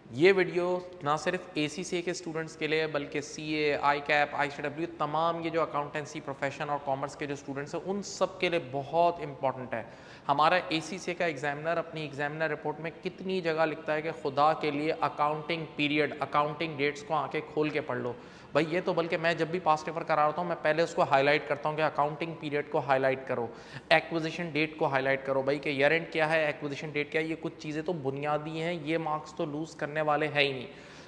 ये वीडियो ना सिर्फ ACCA के स्टूडेंट्स के लिए बल्कि CA, ICAP, ICW तमाम ये जो अकाउंटेंसी प्रोफेशन और कॉमर्स के जो स्टूडेंट्स हैं उन सब के लिए बहुत इंपॉर्टेंट है। हमारा ACCA का एग्जामिनर अपनी एग्जामिनर रिपोर्ट में कितनी जगह लिखता है कि खुदा के लिए अकाउंटिंग पीरियड, अकाउंटिंग डेट्स को आके खोल के पढ़ लो। भाई ये तो बल्कि मैं जब भी पास पेपर करा रहा हूँ मैं पहले उसको हाईलाइट करता हूँ कि अकाउंटिंग पीरियड को हाईलाइट करो, एक्विजिशन डेट को हाईलाइट करो। भाई कि ईयर एंड क्या है, एक्विजिशन डेट क्या है, ये कुछ चीज़ें तो बुनियादी हैं, ये मार्क्स तो लूज़ करने वाले हैं ही नहीं।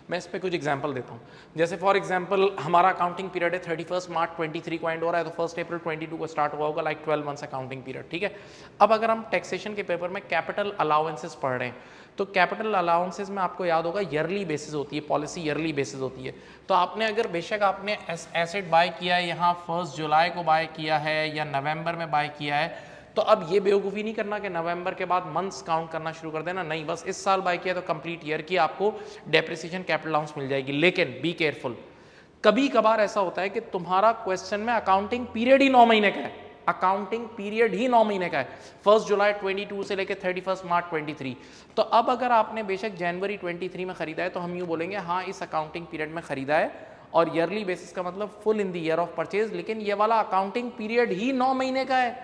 मैं इस पे कुछ एग्जांपल देता हूँ। जैसे फॉर एग्जांपल हमारा अकाउंटिंग पीरियड है 31 मार्च 23 को एंड हो रहा है, तो 1 अप्रैल 22 को स्टार्ट हुआ होगा, लाइक 12 मंथ्स अकाउंटिंग पीरियड, ठीक है। अब अगर हम टैक्सेशन के पेपर में कैपिटल अलाउंसेस पढ़ रहे हैं तो कैपिटल अलाउंसेस में आपको याद होगा ईयरली बेसिस होती है, पॉलिसी ईयरली बेसिस होती है। तो आपने अगर बेशक आपने एसेट बाय किया है यहाँ 1 जुलाई को बाय किया है या नवंबर में बाय किया है, तो अब ये बेवकूफ़ी नहीं करना कि नवंबर के बाद मंथ्स काउंट करना शुरू कर देना, नहीं, बस इस साल बाय किया तो कंप्लीट ईयर की आपको डेप्रिसिएशन कैपिटल अलाउंस मिल जाएगी। लेकिन बी केयरफुल, कभी कभार ऐसा होता है कि तुम्हारा क्वेश्चन में अकाउंटिंग पीरियड ही 9 महीने का है, अकाउंटिंग पीरियड ही 9 महीने का है, 1 जुलाई 22 से लेकर 31 मार्च 23। तो अब अगर आपने बेशक जनवरी 23 में खरीदा है तो हम यूँ बोलेंगे हाँ इस अकाउंटिंग पीरियड में खरीदा है, और ईयरली बेसिस का मतलब full in the year of purchase, लेकिन ये वाला अकाउंटिंग पीरियड ही 9 महीने का है,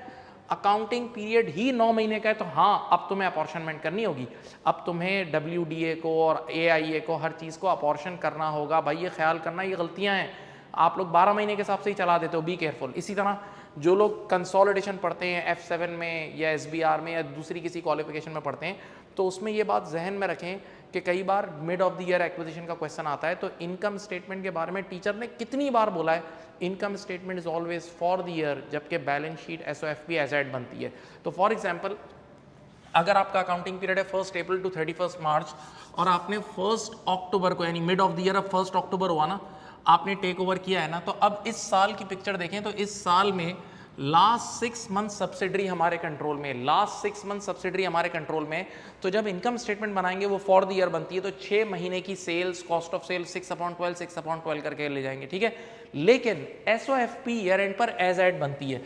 अकाउंटिंग पीरियड ही 9 महीने का है। तो हाँ अब तुम्हें अपॉर्शनमेंट करनी होगी, अब तुम्हें WDA को और AIA को हर चीज़ को अपॉर्शन करना होगा। भाई ये ख्याल करना ये गलतियाँ हैं, आप लोग 12 महीने के हिसाब से ही चला देते हो, बी केयरफुल। इसी तरह जो लोग कंसोलिडेशन पढ़ते हैं F7 में या SBR में या दूसरी किसी क्वालिफिकेशन में पढ़ते हैं, तो उसमें ये बात जहन में रखें कि कई बार mid of the year acquisition का क्वेश्चन आता है, तो इनकम स्टेटमेंट के बारे में टीचर ने कितनी बार बोला है, income statement is always for the year, जबकि balance sheet SOFP as at बनती है। तो फॉर एग्जाम्पल अगर आपका अकाउंटिंग पीरियड है 1 अप्रैल टू 31 मार्च और आपने 1 अक्टूबर को यानी मिड ऑफ द ईयर, अब 1 अक्टूबर हुआ ना, आपने टेक ओवर किया है ना, तो अब इस साल की पिक्चर देखें तो इस साल में लास्ट 6 मंथ सब्सिडरी हमारे कंट्रोल में, लास्ट 6 मंथ सब्सिडरी हमारे कंट्रोल में। तो जब इनकम स्टेटमेंट बनाएंगे वो फॉर द ईयर बनती है, तो 6 महीने की सेल्स, कॉस्ट ऑफ सेल 6/12 करके ले जाएंगे, ठीक है। लेकिन SOFP ईयर एंड पर एज एड बनती है,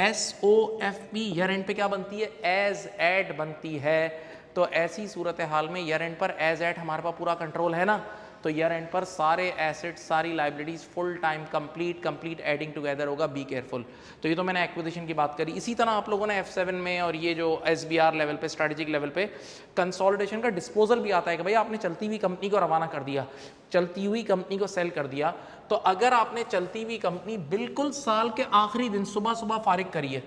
SOFP ईयर एंड पे क्या बनती है, एज एड बनती है। तो ऐसी सूरत हाल में ईयर एंड पर एज एड हमारे पास पूरा कंट्रोल है ना, तो ईयर एंड पर सारे एसेट्स, सारी liabilities full time complete adding together होगा, बी केयरफुल। तो ये तो मैंने एक्विजिशन की बात करी। इसी तरह आप लोगों ने F7 में और ये जो SBR लेवल पे, स्ट्रेटेजिक लेवल पे कंसोलिडेशन का डिस्पोजल भी आता है कि भाई आपने चलती हुई कंपनी को रवाना कर दिया, चलती हुई कंपनी को सेल कर दिया। तो अगर आपने चलती हुई कंपनी बिल्कुल साल के आखिरी दिन सुबह सुबह फारिग करी है,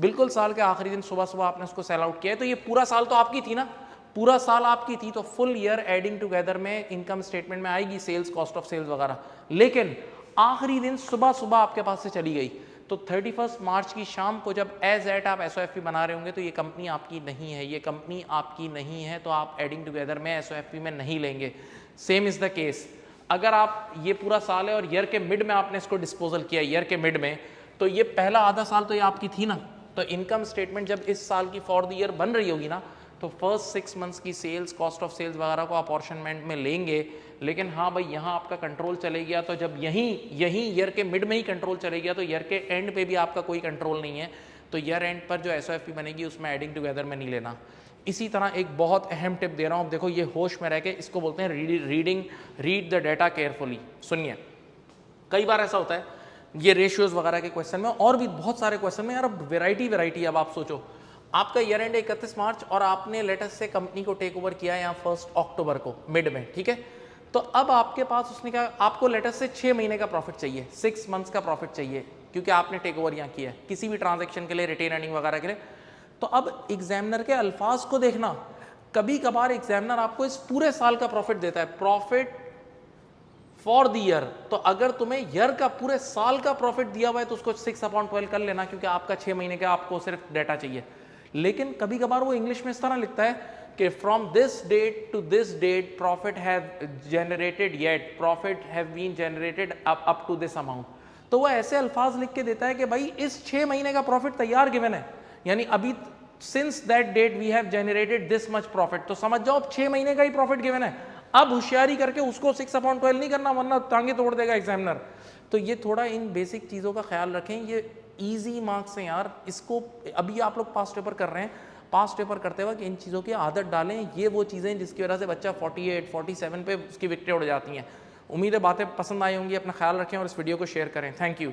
बिल्कुल साल के आखिरी दिन सुबह सुबह आपने उसको सेल आउट किया है, तो ये पूरा साल तो आपकी थी ना, पूरा साल आपकी थी, तो फुल ईयर एडिंग टुगेदर में इनकम स्टेटमेंट में आएगी सेल्स, कॉस्ट ऑफ सेल्स वगैरह। लेकिन आखिरी दिन सुबह सुबह आपके पास से चली गई, तो 31 मार्च की शाम को जब एज एट आप SOFP बना रहे होंगे तो ये कंपनी आपकी नहीं है, ये कंपनी आपकी नहीं है, तो आप एडिंग टुगेदर में SOFP में नहीं लेंगे। सेम इज द केस अगर आप ये पूरा साल है और ईयर के मिड में आपने इसको डिस्पोजल किया, ईयर के मिड में, तो ये पहला आधा साल तो ये आपकी थी ना, तो इनकम स्टेटमेंट जब इस साल की फॉर द ईयर बन रही होगी ना, तो फर्स्ट 6 मंथ्स की सेल्स, कॉस्ट ऑफ सेल्स वगैरह को अपॉर्शनमेंट में लेंगे। लेकिन हाँ भाई यहाँ आपका कंट्रोल चले गया, तो जब यहीं ईयर के मिड में ही कंट्रोल चले गया, तो ईयर के एंड पे भी आपका कोई कंट्रोल नहीं है, तो ईयर एंड पर जो SOFP बनेगी उसमें एडिंग टुगेदर में नहीं लेना। इसी तरह एक बहुत अहम टिप दे रहा हूँ, देखो ये होश में रह के, इसको बोलते हैं रीड द डेटा केयरफुली। सुनिए, कई बार ऐसा होता है ये रेशियोज वगैरह के क्वेश्चन में और भी बहुत सारे क्वेश्चन में, यार अब वेराइटी। अब आप सोचो आपका ईयर एंड 31 मार्च और आपने लेटेस्ट से कंपनी को टेक ओवर किया यहाँ 1 अक्टूबर को मिड में, ठीक है। तो अब आपके पास उसने क्या, आपको लेटेस्ट से 6 महीने का प्रॉफिट चाहिए, 6 मंथ्स का प्रॉफिट चाहिए, क्योंकि आपने टेक ओवर यहाँ किया है किसी भी ट्रांजेक्शन के लिए, रिटेन अर्निंग वगैरह के लिए। तो अब एग्जामिनर के अल्फाज को देखना, कभी कभार एग्जामिनर आपको इस पूरे साल का प्रॉफिट देता है, प्रॉफिट फॉर द ईयर। तो अगर तुम्हें ईयर का, पूरे साल का प्रॉफिट दिया हुआ है तो उसको 6/12 कर लेना, क्योंकि आपका 6 महीने का आपको सिर्फ डेटा चाहिए। लेकिन कभी कभार वो इंग्लिश में इस तरह लिखता है कि from this date to this date profit have generated yet, profit have been generated up to this amount. तो वो ऐसे अल्फाज लिख के देता है कि भाई इस 6 महीने का प्रॉफिट तैयार गिवन है, यानी अभी since that date we have generated this much profit, तो समझ जाओ अब 6 महीने का ही प्रॉफिट गिवन है। अब होशियारी करके उसको 6/12 नहीं करना, वरना टांगे तोड़ देगा एग्जामिनर। तो ये थोड़ा इन बेसिक चीज़ों का ख्याल रखें, ये इजी मार्क्स हैं यार, इसको अभी आप लोग पास पेपर कर रहे हैं, पास्ट पेपर करते वक्त इन चीज़ों की आदत डालें। ये वो चीज़ें जिसकी वजह से बच्चा 48, 47 पे उसकी विकटें उड़ जाती हैं। उम्मीद है बातें पसंद आई होंगी। अपना ख्याल रखें और इस वीडियो को शेयर करें। Thank you.